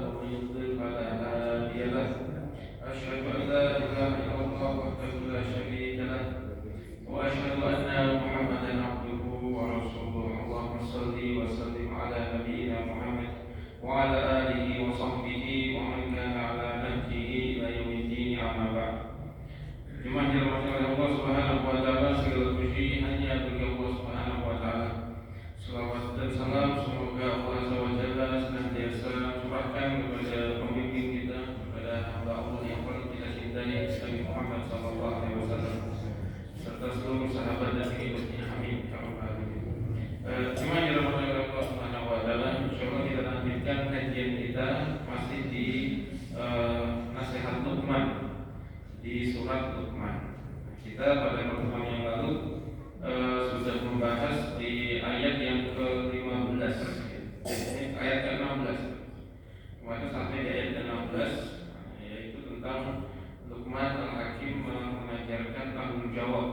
ومن يضلل فلا هادي له. أشهد أن لا إله إلا الله وحده لا شريك له وأشهد أن محمدا عبده ورسوله. اللهم صل وسلم على نبينا محمد وعلى آله وصحبه ومن كان على نهجه إلى يوم الدين. أما بعد. Jemaah yang dirahmati oleh Allah Subhanahu wa taala, segala puji hanya bagi Allah Subhanahu wa taala. Selawat dan salam semoga Allah Azza wa Jalla senantiasa curahkan kepada pemimpin kita, kepada hamba Allah yang paling kita cintai, Nabi Muhammad sallallahu alaihi wasallam, serta seluruh sahabat dan pengikutnya. Amin ya rabbal alamin. Jemaah yang dirahmati oleh Allah Subhanahu wa taala, insyaallah kita lanjutkan kajian kita masih di nasihat Luqman, di surat Luqman. Kita pada pertemuan yang lalu sudah membahas di ayat yang ke-15, ayat ke-16. Kemarin sampai di ayat ke-16, yaitu tentang Luqman Al-Hakim mengajarkan tanggung jawab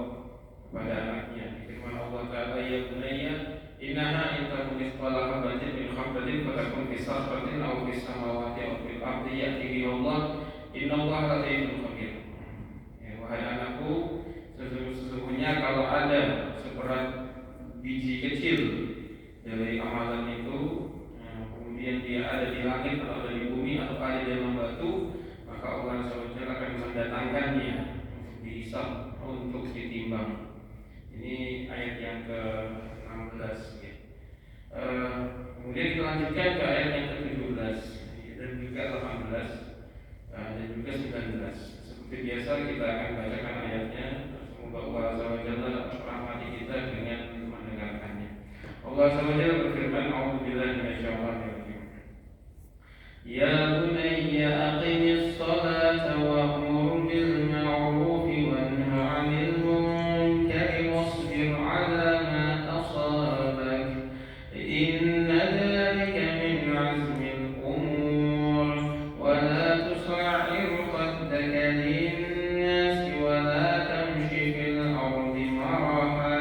kepada anaknya. Firman Allah Ta'ala, ya bunayya innaha in takun mithqala habatin min khardalin fatakun fi sakhratin aw fis samawati aw fil ardi ya'ti bihi Allah innallaha latifun khabir. Wahai anakku, sesungguhnya kalau ada seberat biji kecil dari amalan itu, kemudian dia ada di langit atau ada di bumi atau ada di dalam batu, maka Allah SWT akan mendatangkannya untuk dihisab, untuk ditimbang. Ini ayat yang ke-16 ya. Kemudian kita lanjutkan ke ayat yang ke-17 dan juga 18 dan juga 19. Seperti biasa kita akan bacakan ayatnya. Semoga Allah Azza wa Jalla merahmati kita dengan mendengarkannya. Allah Azza wa Jalla berfirman, A'udzubillahi minasyaitonir rajim. Ya bunayya aqimis sholata wa'mur bil ma'rufi wanha 'anil munkari wasbir 'ala ma asabak. Inna dzalika min 'azmil umur wa la tus'ir khaddaka lin-nas wa la tamshi fil ardi maraha.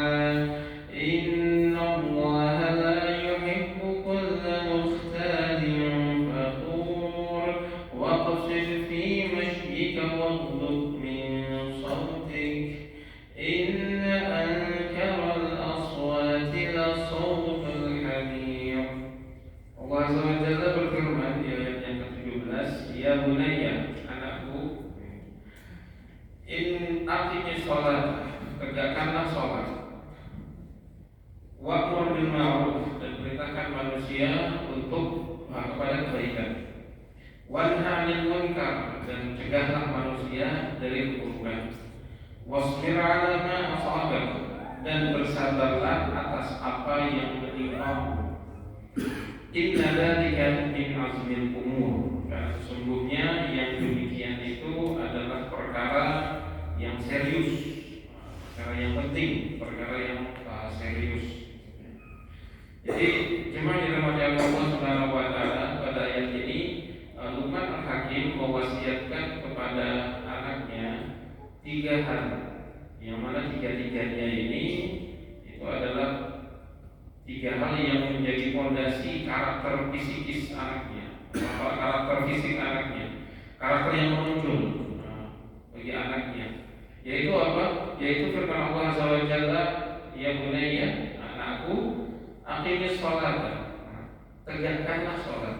Inna Allaha la yuhibbu kulla mukhtalin fakhur waqsid fi mashyika waghdud min sawtik. Inna ankara al-aswati la sawtul hamir. Allah Azza wa Jalla berfirman di ayat yang ke-17, ya bunayya, anakku, in aqimis shalah, tegakkanlah salat, wa'mur bil ma'ruf, dan perintahkan manusia untuk kepada kebaikan, wanha 'anil munkar, dan cegahlah manusia dari keburukan, wasbir 'ala ma asabak, dan bersabarlah atas apa yang menimpamu. Inna dzalika min 'azmil umur, karena sesungguhnya yang demikian itu adalah perkara yang serius, perkara yang penting, perkara yang serius. Jadi jemaah yang dirahmati Allah Subhanahu wa taala, pada ayat ini Luqman Al-Hakim mewasiatkan kepada anaknya 3 hal, yang mana 3-tiganya ini itu adalah 3 hal yang menjadi fondasi karakter psikis anaknya, karakter fisik anaknya, karakter yang menonjol bagi anaknya. Yaitu apa? Yaitu firman Allah Azza wa Jalla, ya bunayya, anakku, aqimis shalah, tegakkanlah salat.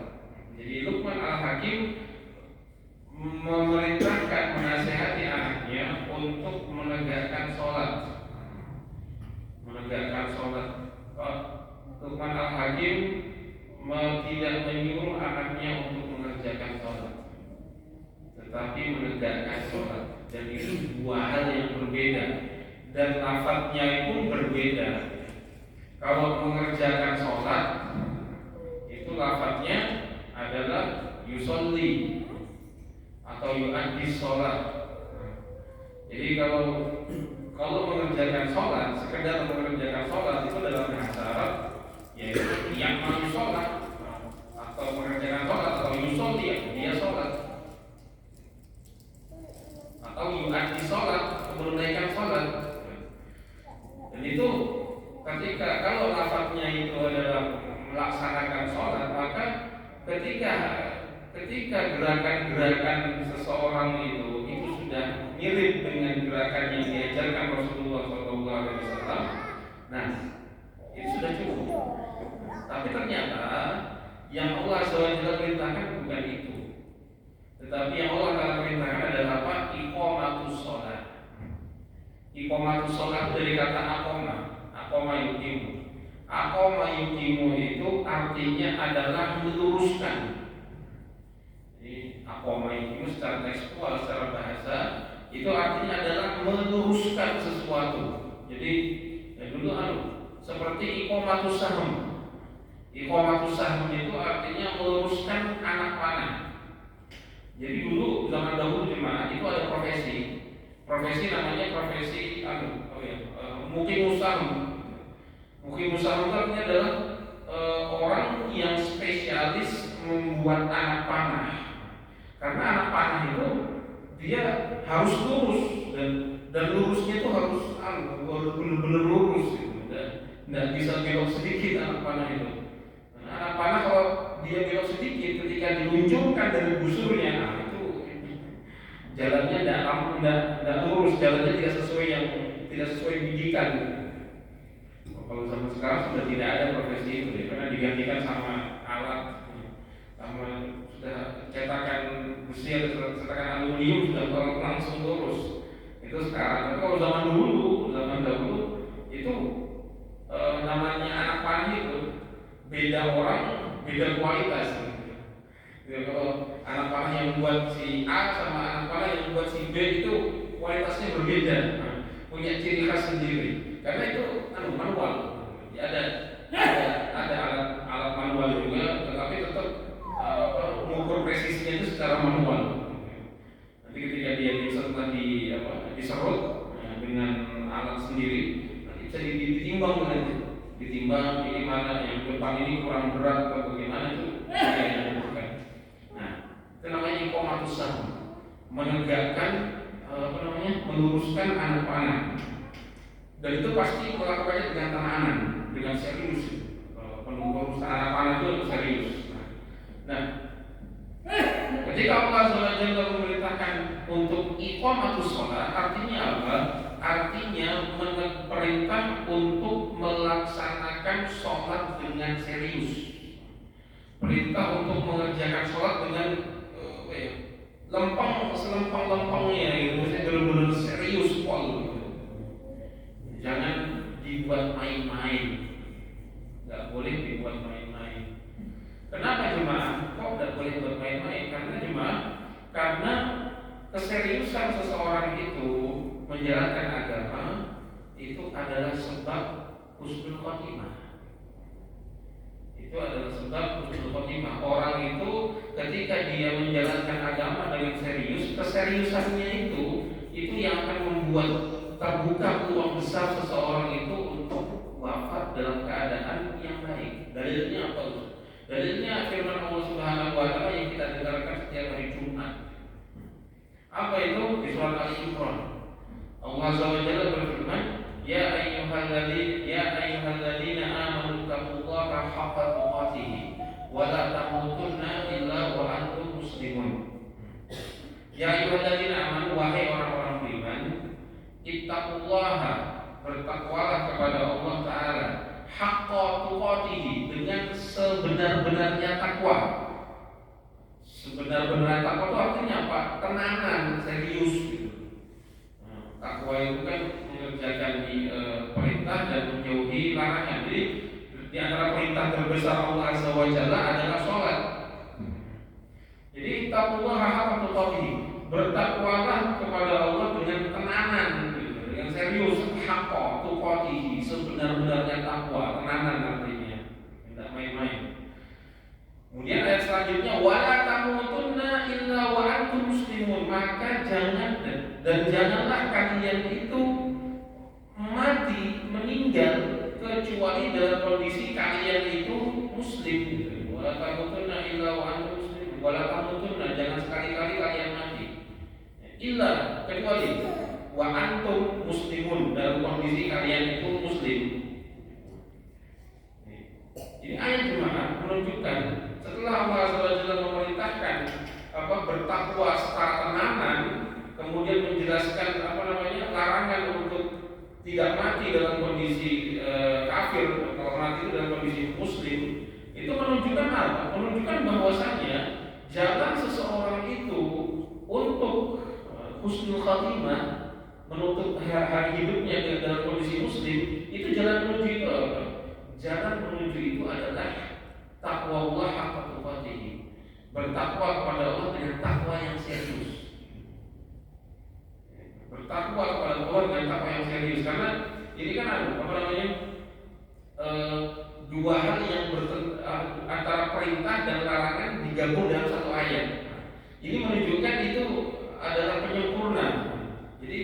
Jadi Luqman Al-Hakim memerintahkan, menasihati anaknya untuk menegakkan salat. Menegakkan salat. Luqman Al-Hakim tidak menyuruh anaknya untuk mengerjakan salat, tetapi menegakkan salat. Dan itu 2 hal yang berbeda, dan lafadznya pun berbeda. Kalau mengerjakan salat itu lafadznya adalah yusolli atau yu'addi salat. Jadi kalau mengerjakan salat, sekedar mengerjakan salat itu dalam bahasa Arab yaitu ya'malu salat, atau mengerjakan salat, atau yusolli, dia salat, atau yu'addi salat, menunaikan salat. Dan itu ketika kalau lafadznya itu adalah melaksanakan salat, maka ketika ketika gerakan-gerakan seseorang itu sudah mirip dengan gerakan yang diajarkan Rasulullah SAW, nah itu sudah cukup. Tapi ternyata yang Allah SWT perintahkan bukan itu, tetapi yang Allah Ta'ala perintahkan adalah apa? Iqamatus sholat. Iqamatus sholat dari kata aqama yuqimu. Aqama yuqimu itu artinya adalah meluruskan. Jadi aqama yuqimu secara tekstual, secara bahasa itu artinya adalah meluruskan sesuatu. Jadi dulu seperti iqamatus sahm. Iqamatus sahm itu artinya meluruskan anak panah. Jadi dulu zaman dahulu jemaah itu ada profesi namanya profesi muqimus sahm. Muqimus sahm itu artinya adalah orang yang spesialis membuat anak panah. Karena anak panah itu dia harus lurus dan lurusnya itu harus benar-benar lurus gitu. Nggak bisa belok sedikit anak panah itu. Nah, anak panah kalau dia belok sedikit ketika diluncurkan dari busurnya, itu jalannya tidak lurus, jalannya tidak sesuai bidikan. Kalau zaman sekarang sudah tidak ada profesi itu ya, karena digantikan sama alat, sama sudah cetakan besi atau cetakan aluminium sudah langsung lurus. Itu sekarang. Tapi kalau zaman dahulu itu namanya anak panah itu beda orang, beda kualitas. Jadi kalau anak panah yang buat si A sama anak panah yang buat si B itu kualitasnya berbeda, punya ciri khas sendiri. Karena itu manual. Ya, ada alat manual juga, tetapi tetap mengukur presisinya itu secara manual. Nanti ketika dia diserut dengan alat sendiri, nanti bisa ditimbang ini mana yang depan ini kurang berat atau bagaimana itu yang dibutuhkan. Nah, itu namanya iqamatus sahm, menegakkan meluruskan anak panah. Dan itu pasti melakukannya dengan tenanan, dengan serius. Meluruskan anak panah itu serius. Nah, ketika Allah SWT memerintahkan untuk iqamatus sholat, artinya apa? Artinya perintah untuk melaksanakan sholat dengan serius. Perintah untuk mengerjakan sholat dengan selempang-lempangnya, maksudnya benar-benar serius pol. Jangan dibuat main-main. Nggak boleh dibuat main-main. Kenapa jemaah? Kok nggak boleh buat main-main? Karena keseriusan seseorang itu menjalankan agama itu adalah sebab husnul khotimah. Itu adalah sebab husnul khotimah. Orang itu ketika dia menjalankan agama dengan serius, keseriusannya itu yang akan membuat terbuka peluang besar seseorang itu untuk wafat dalam keadaan yang baik. Dalilnya apa? Dalilnya firman Allah Subhanahu wa taala yang kita dengarkan setiap hari Jumat. Apa itu? Di surat Al-Imran. Allah SWT berfirman, Ya ayyuhalladzina amanu taqullaha haqqa tuqatih wa la tamutunna illa wa antum muslimun. Ya ayyuhalladzina amanu, wahai orang-orang beriman, ittaqullaha, bertakwalah kepada Allah Ta'ala, haqqa tuqatih, dengan sebenar-benarnya takwa. Sebenar-benar takwa itu artinya apa? Tenanan, serius gitu. Takwa itu kan mengerjakan perintah dan menjauhi larangan. Jadi di antara perintah terbesar Allah Azza wa Jalla adalah sholat. Jadi takwa haqqa tuqatih, bertakwalah kepada Allah dengan tenanan, gitu, dengan serius, haqqa tuqatih, sebenar-benarnya takwa, tenanan artinya, tidak main-main. Kemudian ayat selanjutnya, wala tamutunna illa wa antum muslimun, maka janganlah kalian itu mati, meninggal kecuali dalam kondisi kalian itu muslim. Wala tamutunna illa wa antum muslimun, wala tamutunna, jangan sekali-kali kalian mati illa, kecuali wa antum muslimun, dalam kondisi kalian itu muslim. Ini ayat jemaah menunjukkan setelah Allah SWT memerintahkan bertakwa secara tenanan, kemudian menjelaskan larangan untuk tidak mati dalam kondisi kafir, kalau mati dalam kondisi muslim, itu menunjukkan apa? Menunjukkan bahwasanya jalan seseorang itu untuk husnul khatimah, menutup hari hidupnya dalam kondisi muslim, itu jalan menuju itu apa? Jalan menuju itu adalah takwa Allah haqqa tuqatih, bertakwa kepada Allah dengan takwa yang serius. Bertakwa kepada Allah dengan takwa yang serius, karena ini kan dua hal yang antara perintah dan larangan digabung dalam satu ayat. Ini menunjukkan itu adalah penyempurna. Jadi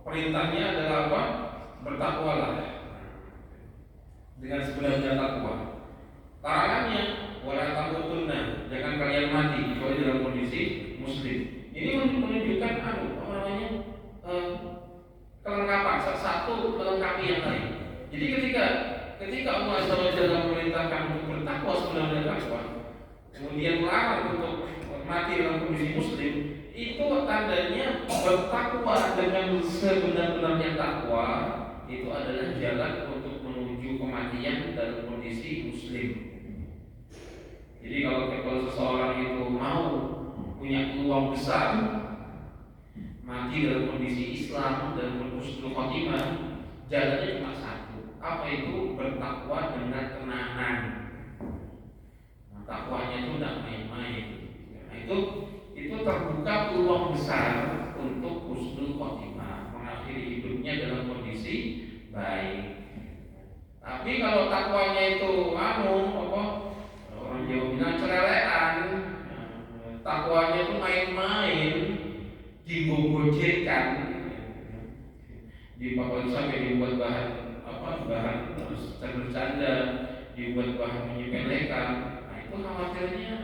perintahnya adalah apa? Bertakwalah dengan sebenarnya takwa. Larangannya wala tamutunna, jangan kalian mati kecuali dalam kondisi muslim. Ini menunjukkan kelengkapan, satu melengkapi yang lain. Jadi ketika Allah SWT memerintahkan untuk bertakwa sebenarnya takwa, kemudian melarang untuk mati dalam kondisi muslim, itu tandanya bertakwa dengan sebenar-benarnya takwa itu adalah jalan untuk menuju kematian dalam kondisi muslim. Jadi kalau seseorang itu mau punya peluang besar mati dalam kondisi Islam dan husnul khotimah, jalannya cuma satu. Apa itu? Bertakwa dengan kenahan. Nah, takwanya itu tidak main-main. Nah, itu terbuka peluang besar untuk husnul khotimah, mengakhiri hidupnya dalam kondisi baik. Tapi kalau takwanya itu orang Jawa bilang celelean, takwanya itu main-main, digojekan, dipakai sampai dibuat bahan bercanda, dibuat bahan menyepelekan. Nah, itu khawatirnya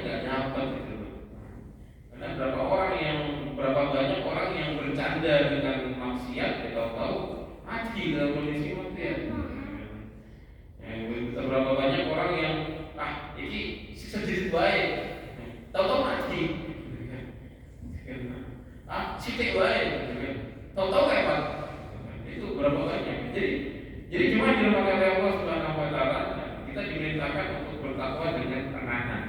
nggak dapat gitu. Karena berapa banyak orang yang bercanda dengan maksiat, tahu-tahu mati dalam kondisi maksiat. Berapa banyak orang yang ini sedikit baik, tahu-tahu mati. Sitik baik, tahu-tahu hebat. Itu berapa banyak. Jadi cuma dirahmati Allah Subhanahu wa taala, kita diperintahkan untuk bertakwa dengan kenahan.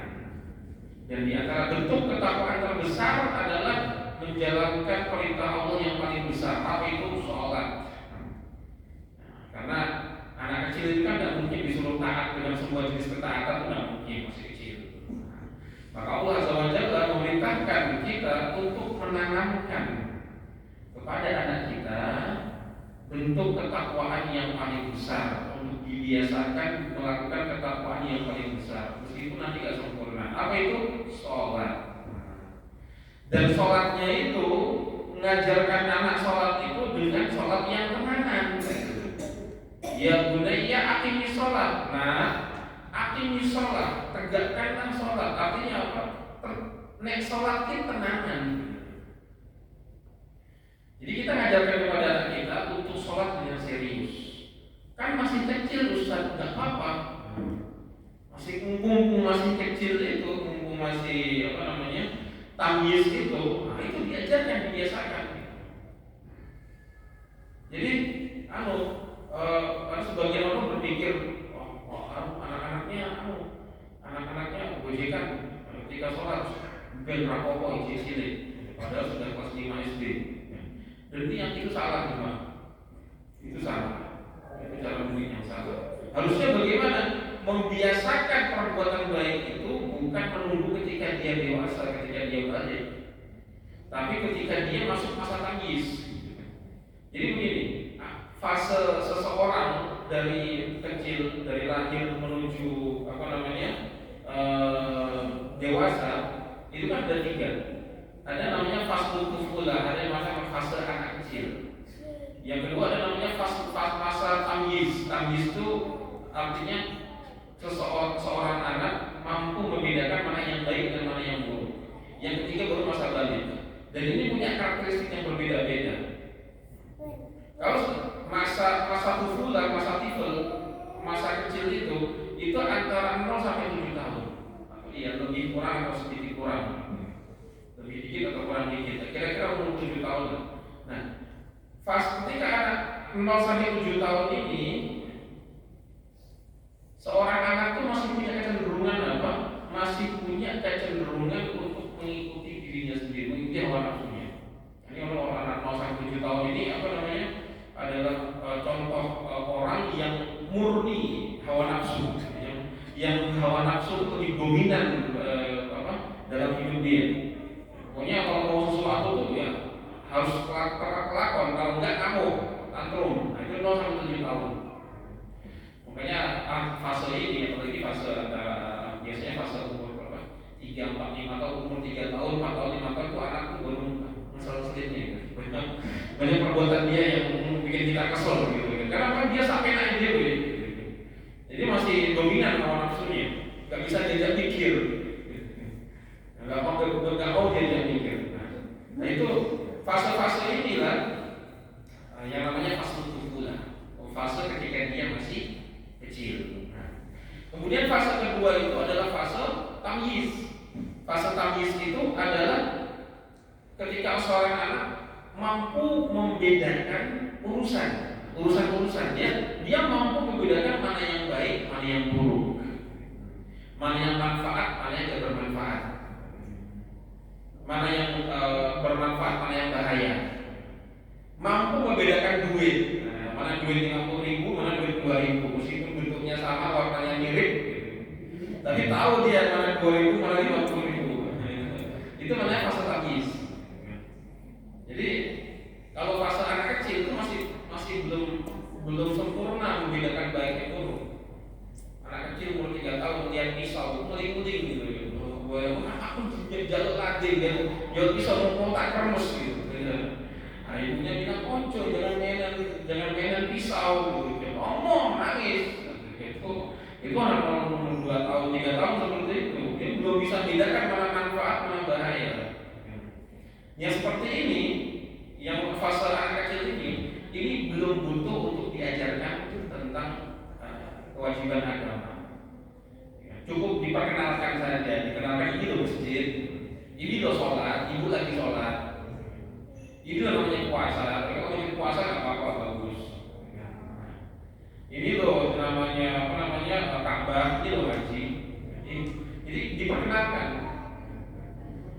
Dan di antara bentuk ketakwaan terbesar adalah menjalankan perintah Allah yang paling besar, apa itu? Sholat. Karena anak kecil itu kan tidak mungkin disuruh taat dengan semua jenis ketaatan, tidak mungkin, masih kecil. Maka Allah SWT memerintahkan kita untuk menanamkan kepada anak kita bentuk ketakwaan yang paling besar, untuk dibiasakan melakukan ketakwaan yang paling besar, meskipun nanti gak sempurna. Apa itu? Sholat. Dan sholatnya itu mengajarkan anak sholat itu dengan sholat yang tenanan. Ya bunayya aqimi sholat. Nah, aqimi sholat, tegakkanlah sholat. Artinya apa? Nek sholat itu tenanan. Jadi kita ngajarkan kepada anak kita untuk sholat dengan serius. Kan masih kecil Ustaz, nggak apa-apa. Masih mumpung masih kecil itu, mumpung masih tamyiz itu, nah itu diajarkan, dibiasakan. Jadi sebagian orang berpikir, anak-anaknya gojekan ketika sholat ben rapopo cilik, padahal sudah kelas 5 SD. Berarti yang itu salah cuma. Itu salah. Itu cara mendidik yang salah. Harusnya bagaimana? Membiasakan perbuatan baik itu bukan menunggu ketika dia dewasa, ketika dia balik, tapi ketika dia masuk masa tamyiz. Jadi begini, fase seseorang dari kecil, dari lahir menuju dewasa, itu kan ada 3. Ada namanya fase tufulah, ada yang namanya fase anak kecil. Yang kedua ada namanya masa tamyiz. Tamyiz itu artinya seorang anak mampu membedakan mana yang baik dan mana yang buruk. Yang ketiga baru masa balik. Dan ini punya karakteristik yang berbeda-beda. Kalau masa tufulah, masa tifl, masa kecil itu antara 0 sampai 7 tahun. Atau lebih 0 sampai 7 tahun ini seorang anak tuh masih punya kecenderungan apa? Masih punya kecenderungan untuk mengikuti dirinya sendiri, mengikuti hawa nafsunya. Ini kalau anak 0 sampai 7 tahun ini apa namanya? Adalah contoh orang yang murni hawa nafsu, yang hawa nafsu itu lebih dominan dalam hidup dia. Pokoknya kalau mau sesuatu tuh ya harus kelakon, kalau enggak kamu tantrum. Nah, itu 0 sampai 7 tahun. Makanya fase ini, apalagi fase biasanya fase umur berapa? 3, 4, 5 tahun, umur 3 tahun, 4 tahun, 5 tahun itu anak tuh baru ngeselin-selinnya. Banyak perbuatan dia yang bikin kita kesel gitu. Karena kan dia sampai naik dia gitu. Jadi masih dominan hawa nafsunya, nggak bisa diajak pikir, nggak mau diajak pikir. Nah itu fase-fase inilah yang namanya fase tubulah, fase ketika dia masih kecil. Kemudian fase kedua itu adalah fase tamyiz. Fase tamyiz itu adalah ketika seorang anak mampu membedakan urusan dia mampu membedakan mana yang baik, mana yang buruk, mana yang manfaat, mana yang tidak bermanfaat, mana yang bermanfaat, mana yang bahaya. Mampu membedakan duit, mana duit 50.000, mana duit 2.000, meskipun bentuknya sama, warnanya mirip, tapi tahu dia mana 2.000, mana 50.000. Itu namanya fase tamyiz. Jadi kalau fase anak kecil itu masih belum sempurna membedakan baik dan buruk. Anak kecil umur 3 tahun lihat pisau meling-meling gitu. Aku jalur lading dan jalur pisau mau tak kremes gitu. Nah, ibunya bilang konco jangan mainan pisau gitu. Ngomong nangis. Itu anak umur 2 tahun 3 tahun seperti itu. Dia belum bisa bedakan mana manfaat mana bahaya. Yang seperti ini, yang fase anak kecil ini belum butuh untuk diajarkan tentang kewajiban agama. Cukup diperkenalkan saja, dikenalkan ini loh masjid, ini loh sholat, ibu lagi sholat, ini loh namanya puasa. Kalau namanya puasa nggak apa-apa, bagus. Ini loh namanya Ka'bah, ini loh haji. Jadi diperkenalkan.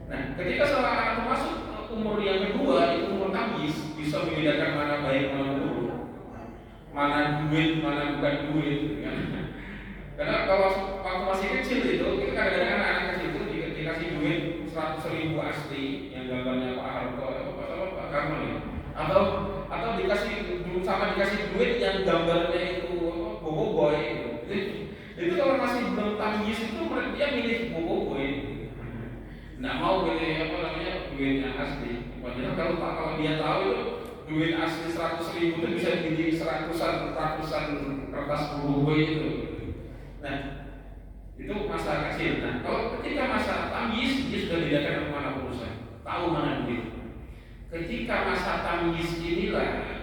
Nah, ketika seorang anak masuk umur yang kedua, itu umur tamyiz, bisa membedakan mana baik mana buruk, mana duit mana bukan duit, kan? Karena kalau waktu masih kecil itu, kita kadang-kadang anak kecil itu dikasih duit 100.000 asli yang gambarnya Pak Harto, Pak Karno ya, atau dikasih duit yang gambarnya itu Bobo Boy. Itu kalau masih belum tamyiz itu dia milih Bobo Boy. Nggak mau milih duit yang asli. Padahal kalau dia tahu itu duit asli 100.000 itu bisa jadi ratusan kertas Bobo itu. Nah, itu masa kecil. Nah, kalau ketika masa tamyiz dia sudah bedakan mana urusan, tahu mana duit. Ketika masa tamyiz inilah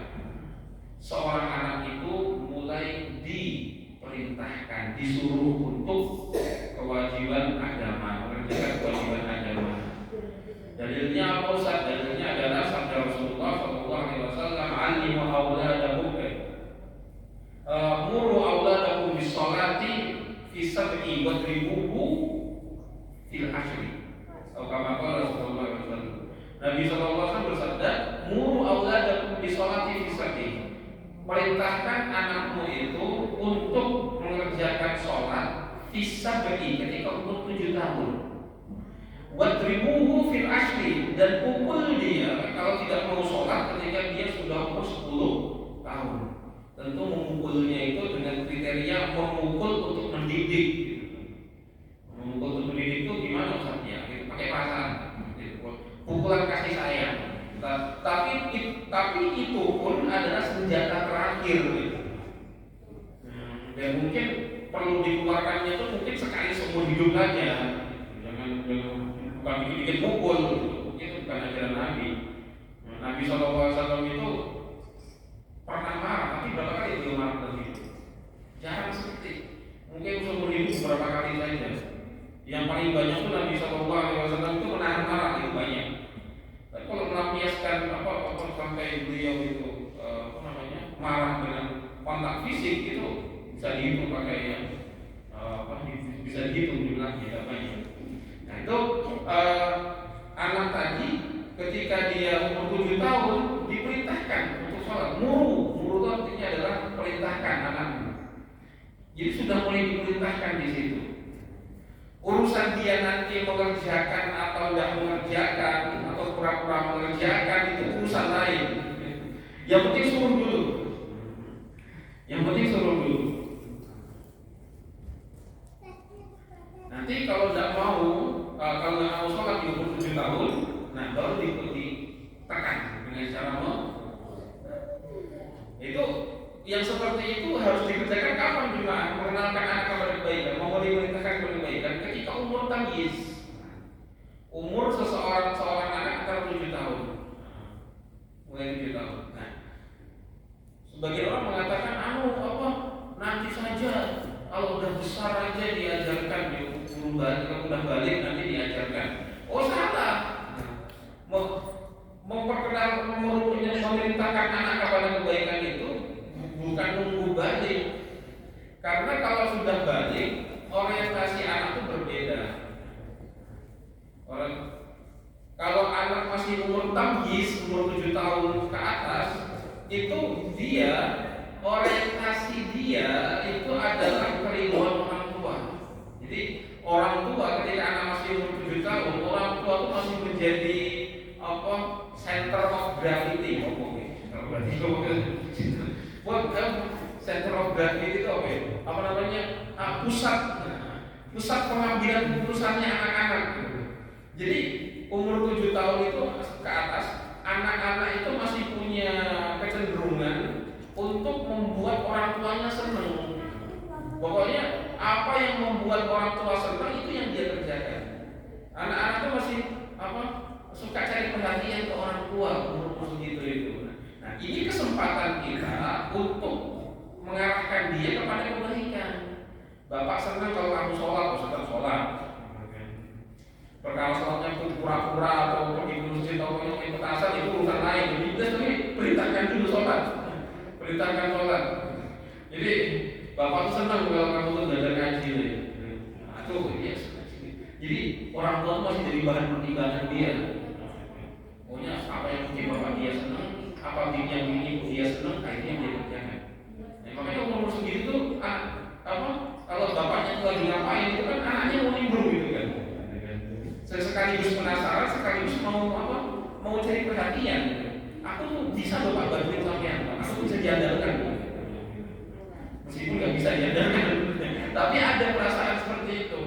seorang anak itu mulai diperintahkan, disuruh untuk kewajiban agama, mengerjakan kewajiban agama. Dalilnya apa Ustaz? Dalilnya adalah sabda Rasulullah SAW, "Alimu auladakum muru auladakum bis-sholati fi sab'i wadribuhu fil ashri." Atau kama qala Rasulullah SAW. Nabi SAW bersabda, "Muru auladakum bis-sholati fi sab'i." Perintahkan anakmu itu untuk mengerjakan sholat fi sab'i ketika umur 7 tahun. Wadribuhu fil ashri, dan pukul dia kalau tidak mau sholat ketika dia sudah umur 10 tahun. Tentu memukulnya itu dengan kriteria memukul untuk mendidik. Memukul untuk mendidik itu gimana maksudnya? Pakai perasaan, pukulan kasih sayang. Tapi itu pun adalah senjata terakhir. Dan mungkin perlu dikeluarkannya itu mungkin sekali seumur hidup saja. Jangan bukan bikin mukul, itu bukan ajaran Nabi. Nabi SAW itu pernah marah, tapi berapa kali beliau marah begitu? Jarang sekali. Mungkin seumur hidup beberapa kali saja. Yang paling banyak itu Nabi SAW itu menahan marah itu banyak. Tapi kalau melampiaskan sampai beliau itu marah dengan kontak fisik itu bisa dihitung pakai yang bisa dihitung jumlahnya berapanya. Nah itu anak tadi ketika dia umur 7 tahun diperintahkan untuk sholat. Muru itu artinya adalah perintahkan anak. Jadi sudah mulai diperintahkan di situ. Urusan dia nanti mengerjakan atau tidak mengerjakan atau pura-pura mengerjakan itu urusan lain. Yang penting suruh dulu. Nanti kalau tidak mau sholat di umur 7 tahun, nah baru ditekan dengan cara itu. Yang seperti itu harus dikerjakan kapan juga? Mengenalkan anak kepada kebaikan, memerintahkan kebaikan ketika umur tamyiz. Umur seorang anak antara 7 tahun, mulai 7 tahun. Nah, sebagian orang mengatakan nanti saja, kalau udah besar aja diajarkan, kalau udah balik nanti diajarkan. Oh salah. Memerintahkan anak kepada kebaikan itu bukan nunggu balik. Karena kalau sudah balik, orientasi anak itu berbeda. Kalau anak masih umur tamyiz, umur 7 tahun ke atas, itu dia orientasi dia itu adalah kerinduan orang tua. Jadi orang tua ketika anak masih umur 7 tahun, orang tua itu masih menjadi center of gravity. Center of gravity itu pusat pengambilan keputusannya anak-anak. Jadi umur 7 tahun itu ke atas, anak-anak itu masih punya kecenderungan untuk membuat orang tuanya senang. Pokoknya apa yang membuat orang tua senang itu yang dia kerjakan. Anak-anak itu masih suka cari perhatian ke orang tua umur segitu itu. Nah, ini kesempatan kita untuk mengarahkan dia kepada kebaikan. Bapak senang kalau kamu sholat, sholat. Perkara sholatnya pura-pura atau pergi ke masjid atau yang petasan itu urusan lain. Jadi perintahkan dulu sholat. Jadi bapak tuh senang kalau kamu tuh belajar ngaji. Jadi orang tua tuh masih jadi bahan pertimbangan dia. Pokoknya apa yang mungkin bapak dia senang, apa yang ibu dia senang, itu yang dia kerjakan. Nah, makanya umur segitu tuh kalau bapaknya tuh lagi ngapain itu kan anaknya mau nimbrung gitu kan. Sekaligus penasaran, sekaligus mau cari perhatian. Aku tuh bisa bapak bantuin sampean, aku bisa diandalkan. Meskipun nggak bisa diandalkan, tapi ada perasaan seperti itu.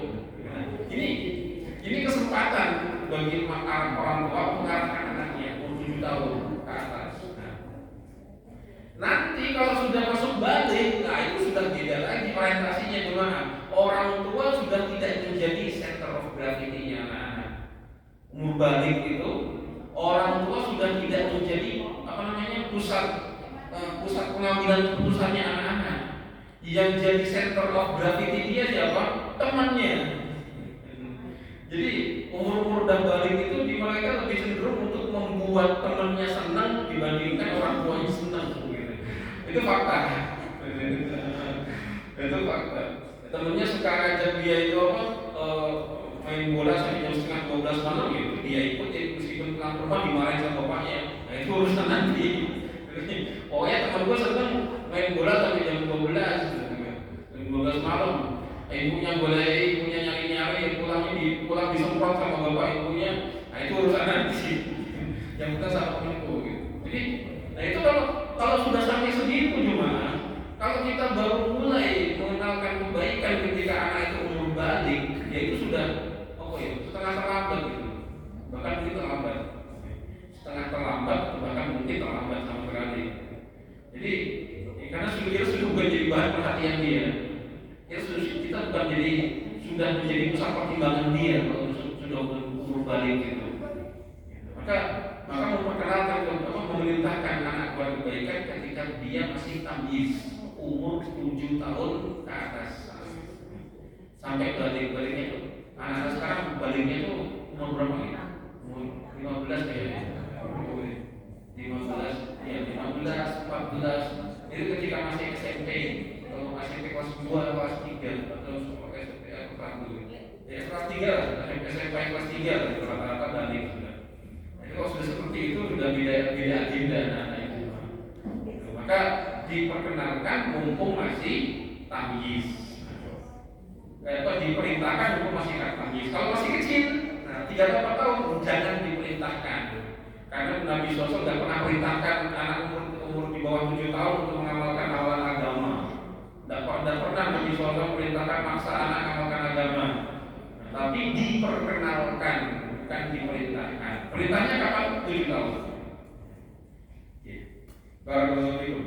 Ini kesempatan bagi orang tua mengarahkan anaknya umur 7 tahun ke atas. Nanti kalau sudah masuk balik, nah itu sudah beda lagi orientasinya gimana. Orang tua sudah tidak menjadi center of gravity-nya anak-anak. Umur balik itu orang tua sudah tidak menjadi pusat pengambilan keputusannya anak-anak. Yang jadi center of gravity dia siapa? Temannya. Jadi umur dan balik itu di mereka lebih cenderung untuk membuat temannya senang dibandingkan orang tuanya senang. Itu fakta. Temennya sekarang ngajak dia itu main bola sampai jam setengah 12 malam gitu, dia ikut meskipun pulang rumah dimarahin sama bapaknya. Nah itu urusan nanti. Pokoknya teman gue seneng main bola sampai jam 12 malam. Ibunya nyari-nyari, pulang disemprot sama bapak ibunya. Nah itu urusan nanti. Yang bukan sama temanku gitu. Jadi, nah itu kalau sudah sampai segitu cuma, kalau kita baru mulai mengenalkan kebaikan ketika anak itu umur balik, ya itu sudah setengah terlambat gitu. Bahkan mungkin terlambat. Setengah terlambat, bahkan mungkin terlambat sama sekali. Jadi, karena sudah menjadi bahan perhatian dia. Ya kita bukan sudah menjadi pusat pertimbangan dia kalau sudah umur balik gitu. Maka memperkenalkan memerintahkan anak kepada kebaikan ketika dia masih tamyiz, umur 7 tahun ke atas. Sampai baliknya tuh anak sekarang baliknya tuh umur berapa ya? Umur 15 kayaknya. 15, 14 Itu ketika masih SMP atau SMP kelas 2, kelas 3 atau SMP kelas 2. Ya kelas 3 lah, SMP kelas 3 lah, rata-rata balik sudah. Jadi kalau sudah seperti itu sudah beda agenda anak itu. Maka diperkenalkan mumpung masih tamyiz. Diperintahkan mumpung masih tamyiz. Kalau masih kecil, 3 atau 4 tahun jangan diperintahkan. Karena Nabi SAW tidak pernah perintahkan anak umur di bawah 7 tahun untuk mengamalkan amalan agama. Tidak pernah Nabi SAW perintahkan maksa anak mengamalkan agama. Tapi diperkenalkan, bukan diperintahkan. Perintahnya kapan? 7 tahun. Barakallahu fikum.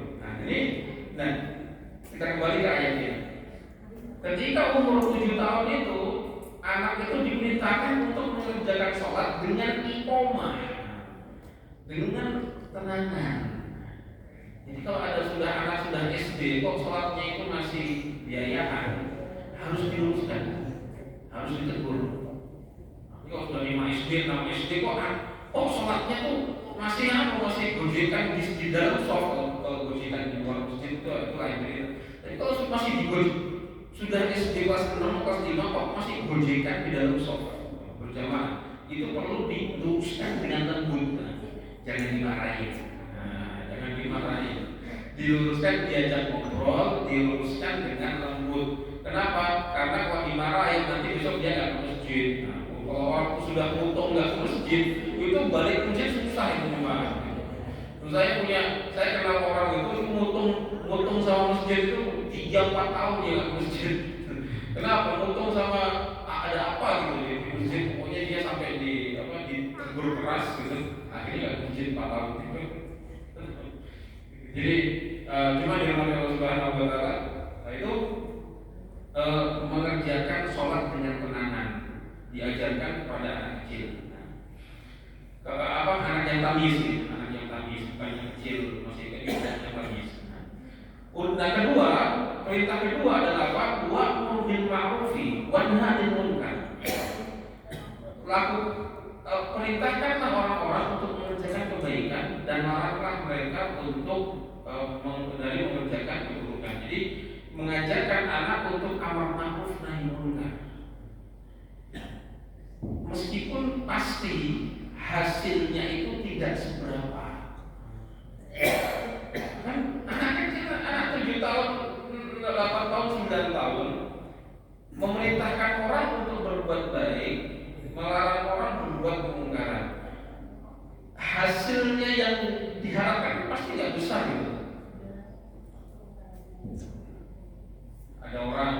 Nah, kita kembali ke ayatnya. Ketika umur 7 tahun itu, anak itu diperintahkan untuk mengerjakan sholat dengan iqomah, dengan tenangan. Jadi kalau ada anak sudah SD, kok sholatnya itu masih biayaan, harus diluruskan, harus ditegur. Tapi kalau sudah 5 SD, 6 SD, kok sholatnya tuh masih gojekan di dalam soft, gojekan di luar masjid itu lain cerita. Tapi kalau masih sudah SD kelas 6, kelas 5 kok masih gojekan di dalam soft berjamaah, itu perlu diluruskan dengan lembut. Jangan dimarahin. Jangan dimarahin. Diluruskan, diajak ngobrol, diluruskan dengan lembut. Kenapa? Karena kalau dimarahin nanti besok dia nggak ke masjid. Kalau orang sudah mutung nggak ke masjid, itu balik masjid susah itu jemaah. Saya kenal orang itu mutung sama masjid itu 3-4 tahun dia nggak ke masjid. Kenapa? Mutung sama ada apa gitu di masjid. Pokoknya dia sampai ditegur keras gitu. Akhirnya nggak ke masjid 4 tahun gitu. Jadi cuma dirahmati Allah Subhanahu Wa Taala, itu mengerjakan sholat dengan tenangan, diajarkan kepada anak kecil. Anak yang tamyiz, bukan yang kecil, masih kecil yang tamyiz. Nah, perintah kedua adalah apa? Wa'mur bil ma'rufi wa nahy 'anil munkar. Perintahkanlah orang-orang untuk mengerjakan kebaikan dan laranglah mereka untuk dari mengerjakan keburukan. Jadi mengajarkan anak untuk amar ma'ruf nahi munkar. Meskipun pasti hasilnya itu tidak seberapa. Kan anak kecil, anak 7 tahun, 8 tahun, 9 tahun memerintahkan orang untuk berbuat baik, melarang orang berbuat kemungkaran. Hasilnya yang diharapkan pasti tidak besar gitu. Ada orang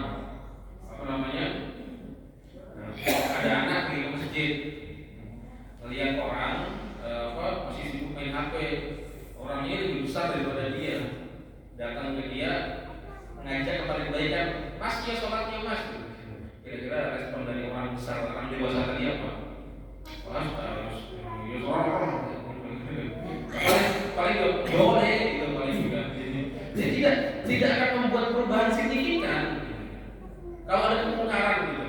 ada anak di masjid melihat orang masih sibuk main HP, orangnya lebih besar daripada dia, datang ke dia mengajak kepada kebaikan. Mas, ya sholatnya mas. Kira-kira respon dari orang besar, orang dewasa tadi apa? Mas, ya orang paling boleh itu paling juga. Jadi tidak akan membuat perubahan signifikan. Kalau ada kemungkaran gitu,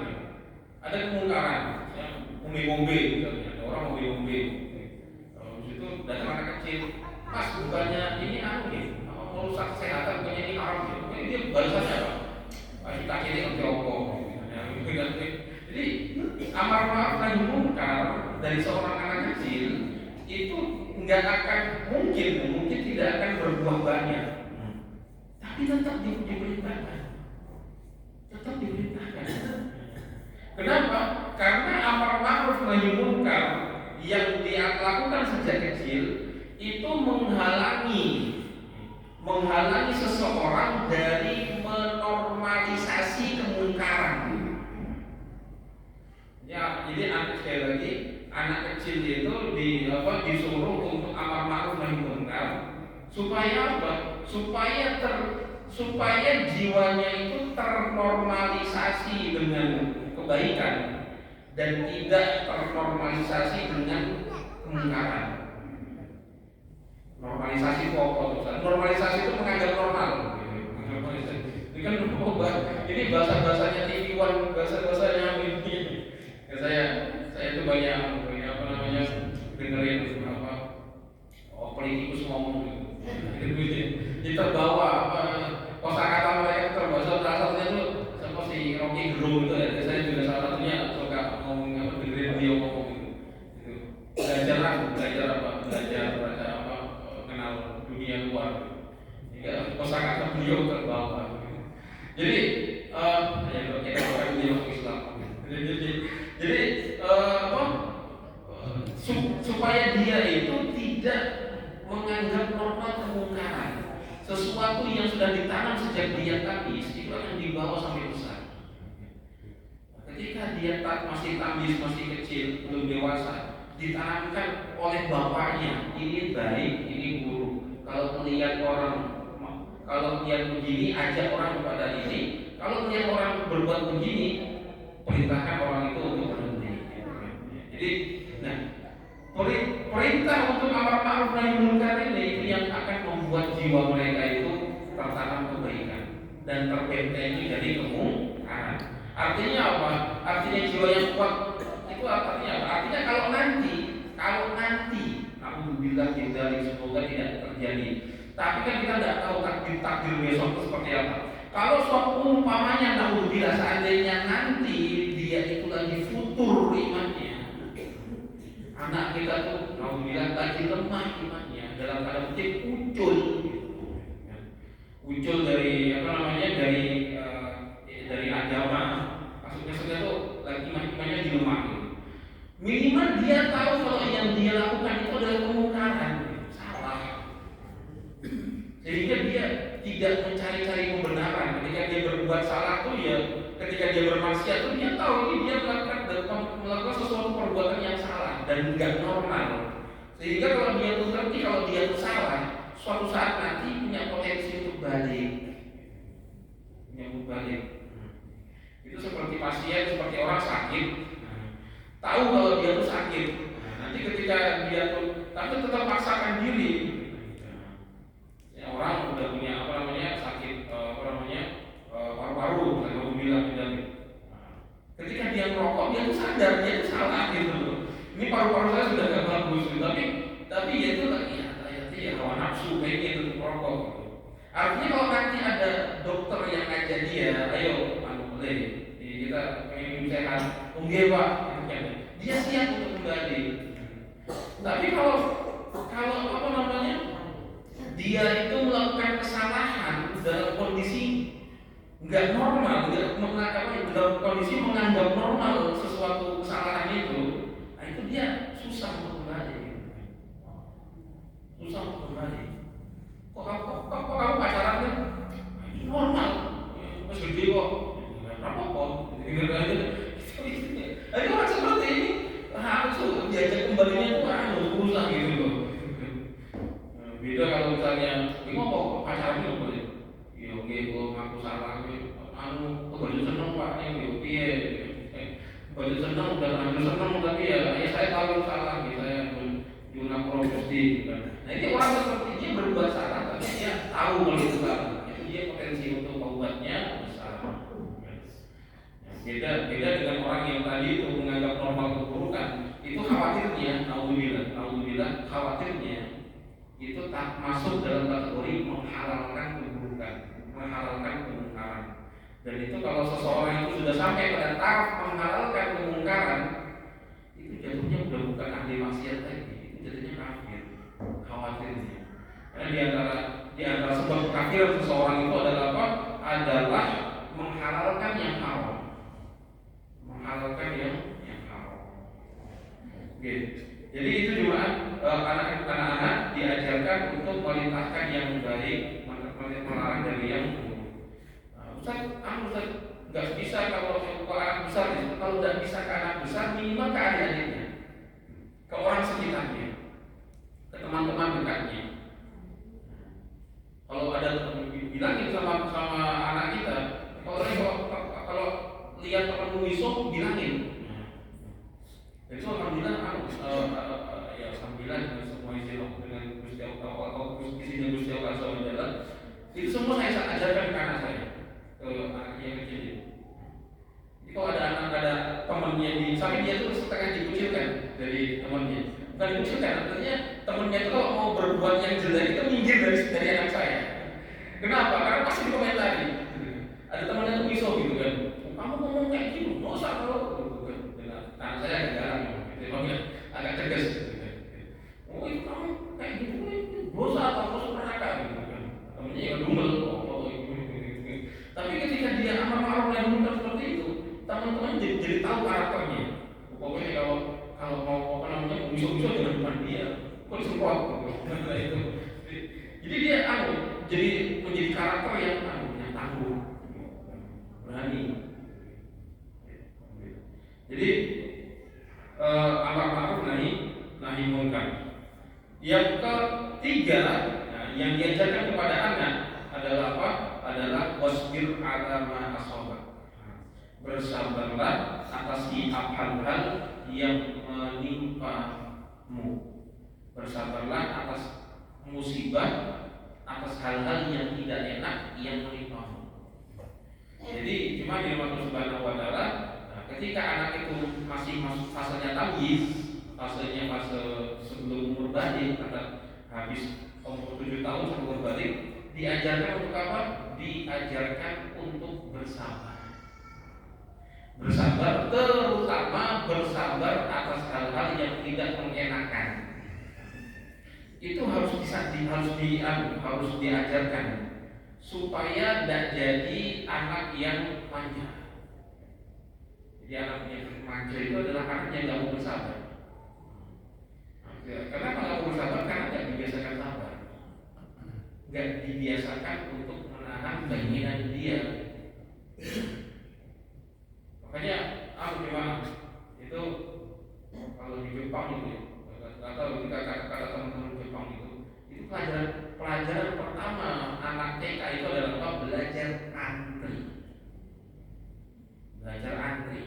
ada kemungkaran, ya, ngombe misalnya, ada orang ngombe. Kalau situ datang anak kecil, mas bukannya ini merusak kesehatan, bukannya ini haram gitu. Ini dia balasannya apa? Pasti kaki ini ngerokok. Jadi amar ma'ruf nahi munkar dari seorang anak kecil itu nggak akan mungkin tidak akan berbuah banyak, tapi tetap diperintahkan. Kenapa? Karena amar ma'ruf nahi munkar yang dia lakukan sejak kecil itu menghalangi seseorang dari menormalisasi kemungkaran. Ya, jadi sekali lagi anak kecil itu disuruh untuk amar ma'ruf nahi munkar supaya apa? Supaya jiwanya itu ternormalisasi dengan kebaikan dan tidak ternormalisasi dengan kemungkaran. Normalisasi pokok, normalisasi itu menganggap normal. Ini kan ini bahasanya TV One, bahasanya ini. Ya, saya itu banyak dengerin politikus ngomong gitu. Jadi terbawa supaya dia itu tidak menganggap normal kemungkaran. Sesuatu yang sudah ditanam sejak dia tamis itu akan dibawa sampai besar. Ketika dia masih tamis, masih kecil, belum dewasa, ditanamkan oleh bapaknya, ini baik, ini buruk. Kalau melihat begini, ajak orang kepada ini. Kalau melihat orang berbuat begini, perintahkan orang itu untuk berhenti. Jadi, nah, perintah untuk amar ma'ruf nahi munkar ini itu yang akan membuat jiwa mereka itu tertanam kebaikan dan terbentengi dari kemungkaran. Artinya apa? Artinya jiwa yang kuat itu artinya apa? Artinya kalau nanti, alhamdulillah tidak, semoga tidak terjadi. Tapi kan kita tidak tahu takdir besok itu seperti apa. Kalau suatu umpamanya alhamdulillah seandainya nanti dia itu lagi futur imannya, anak kita tuh alhamdulillah lagi lemah imannya, dalam tanda kutip ucul dari dari agama, maksudnya tuh lagi imannya dilemahkan. Minimal dia tahu kalau yang dia lakukan itu adalah kemungkaran, salah, sehingga dia tidak mencari-cari kebenaran. Ketika dia berbuat salah tuh ya, ketika dia bermaksiat tuh dia tahu ini dia melakukan sesuatu perbuatan yang salah dan enggak normal. Sehingga kalau dia tuh ngerti kalau dia tuh salah, suatu saat nanti punya potensi untuk balik. Itu seperti pasien, seperti orang sakit, tahu kalau dia tuh sakit. Nanti ketika dia tuh tapi tetap paksakan diri. Orang udah punya sakit paru-paru, kalau bilang dan ketika dia merokok dia tuh sadar dia tuh salah gitu loh. Ini paru-paru saya sudah gak bagus, tapi ya itu ya hawa nafsu pengen untuk merokok. Artinya kalau nanti ada dokter yang ngajak dia, ayo boleh kita pengen sehat, Pak, dia siap untuk kembali. Tapi kalau dia itu melakukan kesalahan dalam kondisi nggak normal, dalam kondisi menganggap normal sesuatu kesalahan itu, nah itu dia susah untuk kembali. Kok kamu pacaran kan? Normal, masih gede kok, apa? Jadi orang seperti ini harus diajak kembalinya tuh susah gitu loh. Beda kalau misalnya, ini kok pacaran nggak boleh? Ya oke, kalau ngaku salah, baju seneng pak, baju seneng udah hampir seneng tapi ya saya tahu salah, saya jurnal profesi. Nah ini orang seperti ini berbuat salah, tapi dia tahu kalau itu salah, itu dia potensi untuk membuatnya besar. Beda dengan orang yang tadi itu menganggap normal keburukan, itu khawatirnya, naudzubillah, khawatirnya itu tak masuk dalam kategori menghalalkan keburukan, menghalalkan kemungkaran. Dan itu kalau seseorang itu sudah sampai pada tahap menghalalkan kemungkaran, itu jatuhnya udah bukan ahli maksiat lagi, itu jatuhnya kafir. Khawatirnya, karena di antara sebab kekafiran seseorang itu adalah apa? Adalah menghalalkan yang haram, Oke. Jadi itu juga anak-anak diajarkan untuk melintahkan yang baik, melarang dari yang buruk. Ustaz nggak bisa kalau anak besar, kalau nggak bisa ke anak besar minimal ke adik-adiknya, ke orang sekitarnya, ke teman-teman dekatnya. Kalau ada bilangin sama anak kita, kalau lihat teman musuh bilangin. Jadi alhamdulillah ya alhamdulillah dengan semua istilah dengan Gusti Allah atau isinya Gusti Allah SWT, itu semua saya ajarkan ke anak saya, ke anak yang kecil. Jadi kalau ada temannya sampai dia tuh setengah dikucilkan dari temannya, bukan dikucilkan, artinya temannya itu kalau mau berbuat yang jelek itu minggir dari anak saya. Kenapa? Karena pasti dikomentari. Ada temannya tuh pisau gitu kan, kamu ngomong kayak gitu, dosa kalau anak saya agak garang, agak tegas. Oh itu kamu kayak gitu, dosa atau masuk neraka gitu kan? Temennya ya dumel. Tapi ketika dia amar ma'ruf nahi munkar seperti itu, teman-teman jadi tahu karakternya. Pokoknya kalau mau bisa-bisa dengan depan dia, kok disemprot gitu. Itu. Jadi dia jadi menjadi karakter yang tangguh, berani. Jadi amar ma'ruf nahi munkar. Yang ketiga, yang diajarkan kepada anak adalah apa? Adalah wasbir ala ma asabak. Bersabarlah atas hal-hal yang menimpamu. Bersabarlah atas musibah, atas hal-hal yang tidak enak yang menimpamu. Jadi cuma di Allah Subhanahu wa taala, ketika anak itu masih masuk fasenya tamyiz, fasenya fase sebelum umur balik atau habis umur 7 tahun sebelum umur balik, diajarkan untuk apa? Diajarkan untuk bersabar. Bersabar, terutama bersabar atas hal-hal yang tidak mengenakan. Itu harus diajarkan supaya tidak jadi anak yang manja. Jadi anak yang manja itu adalah anak yang tidak mau bersabar. Karena kalau mau bersabar karena tidak dibiasakan sabar, tidak dibiasakan untuk menahan keinginan dia. Makanya gimana? Itu kalau di Jepang itu, atau ketika kata teman-teman Jepang itu pelajaran pertama anak TK itu adalah apa? Belajar antri. Belajar antri.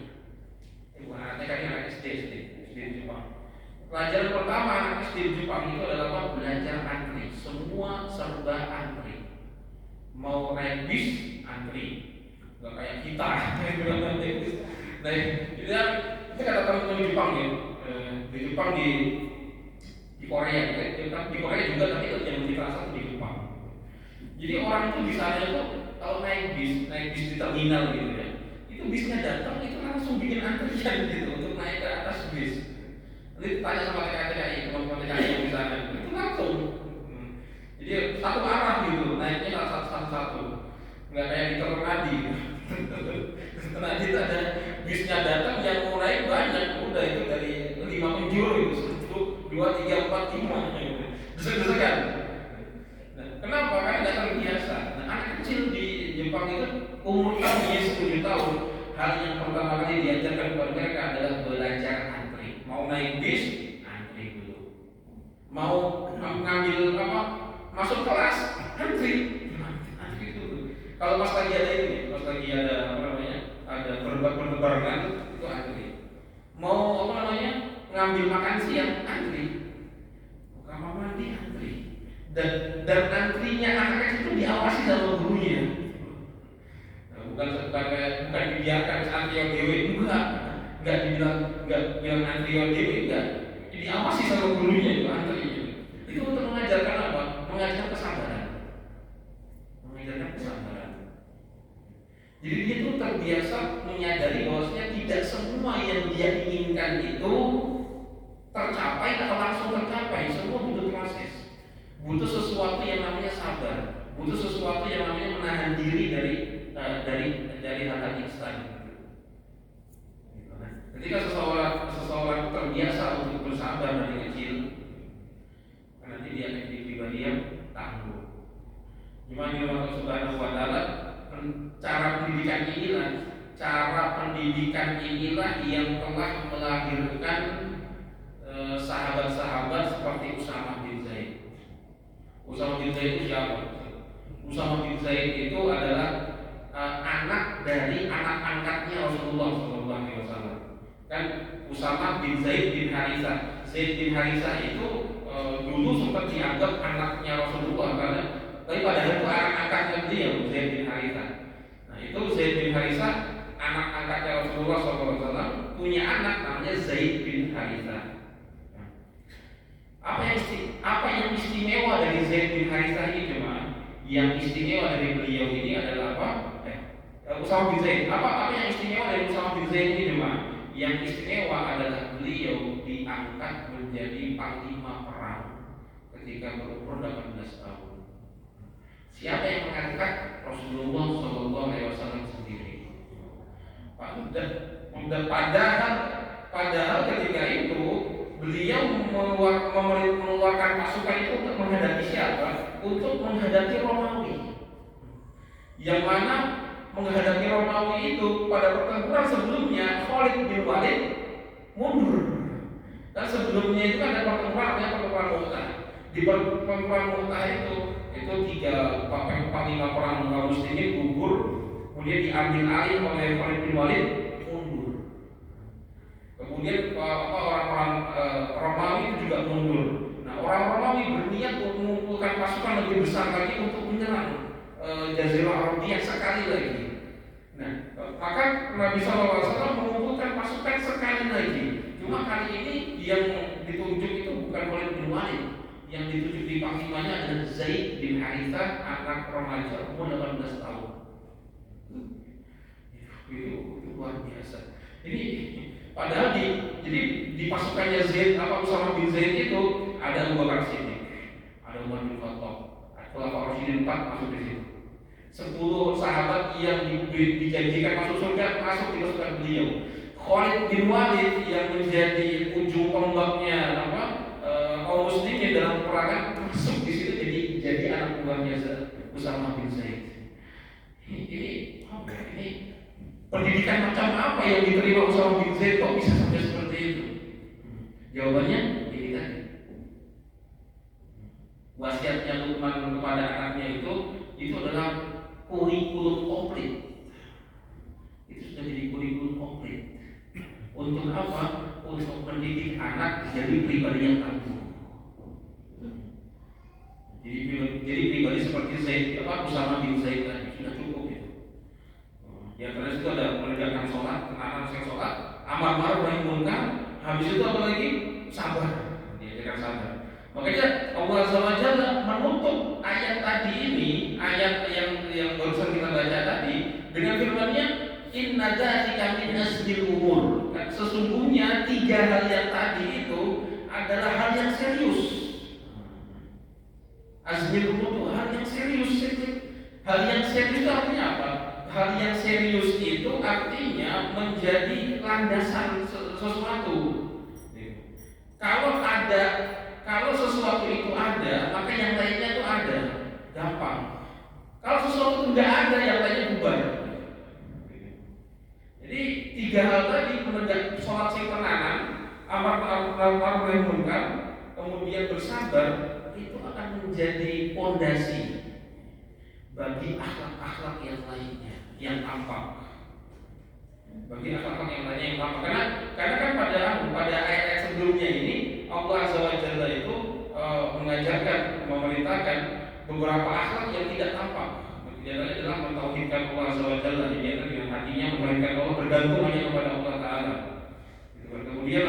Bukan anak TK, ini anak SD di Jepang. Pelajaran pertama anak SD di Jepang itu adalah apa? Belajar antri. Semua serba antri. Mau naik bis antri. Gak kayak kita. Nah, itu kata teman-teman di Jepang ya. Di Jepang di Korea, di Korea juga, tapi yang lebih terasa di Jepang. Jadi orang itu di sana itu kalau naik bis di terminal gitu ya, itu bisnya datang itu langsung bikin antrian gitu untuk naik ke atas bis. Nanti tanya sama TKI, teman-teman TKI yang di sana, itu langsung. Jadi satu arah gitu, naiknya satu-satu, nggak kayak di Ternadi. Ternadi itu ada bisnya datang yang mau naik banyak, udah itu dari 5 penjuru itu. 2, 3, 4, 5 desek-desekan. Nah, kenapa? Karena tidak terbiasa. Nah, anak kecil di Jepang itu umurnya 10 tahun. Hal yang pertama kali diajarkan kepada mereka adalah belajar antri. Mau naik bis, antri dulu. Mau ngambil masuk kelas, antri dulu. Kalau pas lagi ada ini, pas lagi ada ada berlebaran itu antri. Mau ngambil makan siang, antri. Kamar mandi, antri. Dan antrinya anak kecil itu diawasi sama gurunya. Bukan dibiarkan antri dewe, enggak dibilang antri dewe, enggak. Diawasi sama gurunya itu antri. Itu untuk mengajarkan apa? Mengajarkan kesabaran. Jadi dia itu terbiasa menyadari bahwasanya tidak semua yang dia inginkan itu tercapai atau langsung tercapai. Semua butuh proses, butuh sesuatu yang namanya sabar, butuh sesuatu yang namanya menahan diri dari hal-hal instan. Ketika seseorang terbiasa untuk bersabar dari kecil, nanti dia menjadi pribadi yang tangguh. Gimana Allah Subhanahu wa taala, cara pendidikan inilah yang telah melahirkan sahabat-sahabat seperti Usamah bin Zaid. Usamah bin Zaid itu siapa? Usamah bin Zaid itu adalah anak dari anak angkatnya Rasulullah SAW. Kan Usamah bin Zaid bin Harithah. Zaid bin Harithah itu dulu sempat dianggap anaknya Rasulullah karena tapi padahal itu anak angkatnya dia, Zaid bin Harithah. Nah itu Zaid bin Harithah, anak angkatnya Rasulullah SAW, punya anak namanya Zaid bin Harithah. Apa yang istimewa dari Zaid bin Harithah ini cuma? Yang istimewa dari beliau ini adalah apa? Usamah bin Zaid. Apa yang istimewa dari Usamah bin Zaid ini cuma? Yang istimewa adalah beliau diangkat menjadi panglima perang ketika berumur 18 tahun. Siapa yang mengangkat? Rasulullah SAW sendiri. Padahal ketika itu beliau mengeluarkan pasukan itu untuk menghadapi siapa? Untuk menghadapi Romawi. Yang mana menghadapi Romawi itu pada pertempuran sebelumnya Khalid bin Walid mundur. Dan sebelumnya itu ada pertempuran Mu'tah. Di pertempuran Mu'tah itu tiga panglima perang kaum muslimin gugur, kemudian diambil alih oleh Khalid bin Walid mundur. Kemudian orang-orang Romawi itu juga mundur. Nah, orang Romawi berniat untuk mengumpulkan pasukan lebih besar lagi untuk menyerang Jazirah Arabia sekali lagi. Nah, maka Nabi SAW mengumpulkan pasukan sekali lagi. Cuma kali ini yang ditunjuk itu bukan Khalid bin Walid. Yang ditunjuk di panglimanya adalah Zaid bin Harithah, anak remaja umur 18 tahun. Itu luar biasa. Ini padahal di pasukannya Zaid Usama bin Zaid itu ada Abu Bakar Siddiq, ada Umar bin Khattab, Khulafaur Rasyidin 4 masuk di situ. 10 sahabat yang dijanjikan masuk surga masuk di pasukan beliau. Khalid bin Walid yang menjadi ujung tombaknya kaum muslimin dalam peperangan masuk di situ jadi anak buahnya Usama bin Zaid. Ini pendidikan macam apa yang diterima Usama bin Zaid kok bisa sampai seperti itu? Jawabannya ini tadi. Wasiatnya Luqman kepada anaknya itu adalah kurikulum komplit. Itu sudah jadi kurikulum komplit. Untuk apa? Untuk mendidik anak jadi pribadi yang tangguh. Jadi pribadi seperti Usama bin Zaid tadi sudah cukup itu. Ya karena itu ada menegakkan sholat, anak yang sholat, amar ma'ruf nahi munkar, habis itu apa lagi? Sabar, diajarkan sabar. Makanya Allah SWT menutup ayat tadi ini, ayat yang barusan kita baca tadi dengan firman-Nya inna dzalika min azmil umur. Sesungguhnya 3 hal yang tadi itu adalah hal yang serius. Azmil umur itu hal yang serius. Hal yang serius itu artinya apa? Hal yang serius itu artinya menjadi landasan sesuatu. Kalau sesuatu itu ada, maka yang lainnya itu ada, gampang. Kalau sesuatu itu tidak ada, yang lainnya bubar. Jadi 3 hal tadi menegak sholat sing tenanan, amar ma'ruf nahi munkar, kemudian bersabar, itu akan menjadi fondasi bagi akhlak-akhlak yang lainnya, yang tampak. Bagi akhlak yang lainnya yang tampak. Karena kan pada ayat-ayat sebelumnya ini Allah Azza wa Jalla itu mengajarkan, memerintahkan beberapa akhlak yang tidak tampak. Di antaranya adalah mentauhidkan Allah Azza wa Jalla, dengan hatinya memeringatkan Allah, bergantung hanya kepada Allah Taala. Kemudian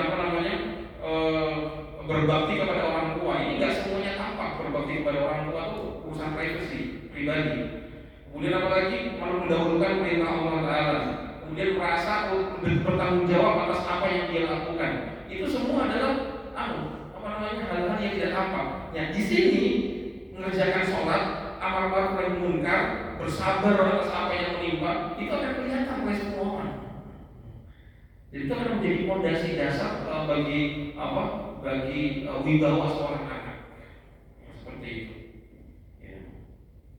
berbakti kepada orang tua. Ini nggak semuanya tampak. Berbakti kepada orang tua itu urusan privasi, pribadi. Kemudian apalagi mendahulukan perintah Allah Taala. Kemudian merasa bertanggung jawab atas apa yang dia lakukan. Itu semua adalah hal-hal yang tidak tampak. Ya, di sini mengerjakan sholat, amar ma'ruf nahi munkar, bersabar atas apa yang menimpa, itu akan kelihatan oleh semua orang. Jadi itu akan menjadi fondasi dasar bagi wibawa seorang anak. Seperti itu. Ya.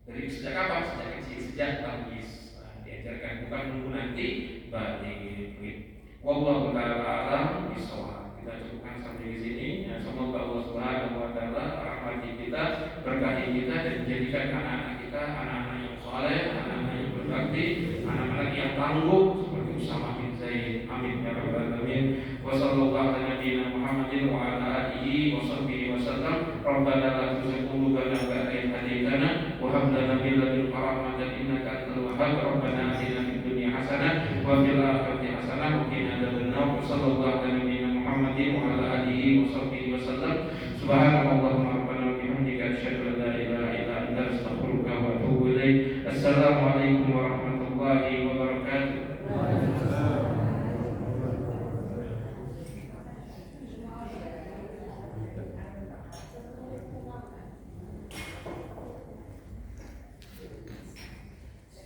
Dari sejak kapan? Sejak kecil, sejak tangis diajarkan, bukan menunggu nanti balik. Wallahu ta'ala a'lam bishawab. Kita cukupkan sampai di sini. Ya, semoga Allah Subhanahu wa taala rahmati kita, berkahi kita, dan menjadikan anak-anak kita anak-anak yang saleh, anak-anak yang berbakti, anak-anak yang tangguh seperti Usama bin Zaid. Amin ya rabbal alamin. Wa sallallahu ala nabiyyina Muhammadin wa ala alihi wa sahbihi wa sallam. Rabbana la tuzigh qulubana ba'da idh hadaytana wa hab lana min ladunka rahmatan innaka antal wahhab. Rabbana atina fid dunya hasanah wa fil akhirati hasanah wa qina adzabannar. Sallallahu ala nabiyyina Muhammadin wa ala alihi wa sahbihi wa sallam. Subhanallahumma rabbana wa bihamdika asyhadu an la ilaha illa anta astaghfiruka wa atubu ilaik. Assalamualaikum